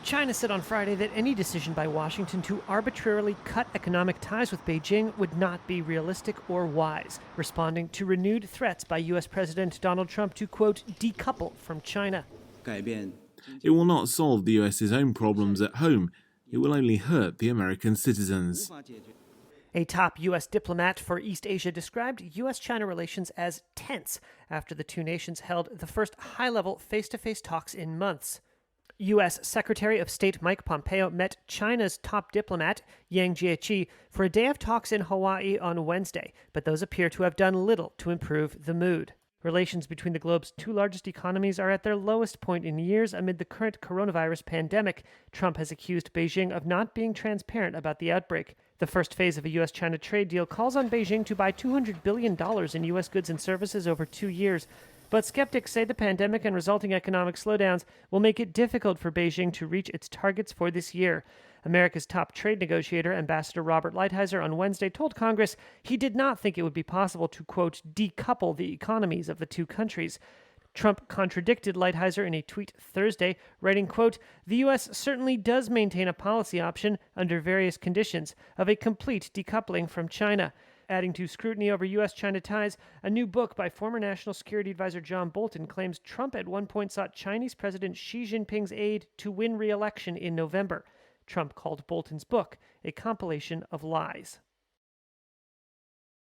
China said on Friday that any decision by Washington to arbitrarily cut economic ties with Beijing would not be realistic or wise, responding to renewed threats by U.S. President Donald Trump to, quote, decouple from China. It will not solve the US's own problems at home. It will only hurt the American citizens. A top U.S. diplomat for East Asia described U.S.-China relations as tense after the two nations held the first high-level face-to-face talks in months. U.S. Secretary of State Mike Pompeo met China's top diplomat, Yang Jiechi, for a day of talks in Hawaii on Wednesday, but those appear to have done little to improve the mood. Relations between the globe's two largest economies are at their lowest point in years amid the current coronavirus pandemic. Trump has accused Beijing of not being transparent about the outbreak. The first phase of a U.S.-China trade deal calls on Beijing to buy $200 billion in U.S. goods and services over 2 years. But skeptics say the pandemic and resulting economic slowdowns will make it difficult for Beijing to reach its targets for this year. America's top trade negotiator, Ambassador Robert Lighthizer, on Wednesday told Congress he did not think it would be possible to, quote, decouple the economies of the two countries. Trump contradicted Lighthizer in a tweet Thursday, writing, quote, the U.S. certainly does maintain a policy option under various conditions of a complete decoupling from China. Adding to scrutiny over U.S.-China ties, a new book by former National Security Advisor John Bolton claims Trump at one point sought Chinese President Xi Jinping's aid to win re-election in November. Trump called Bolton's book a compilation of lies.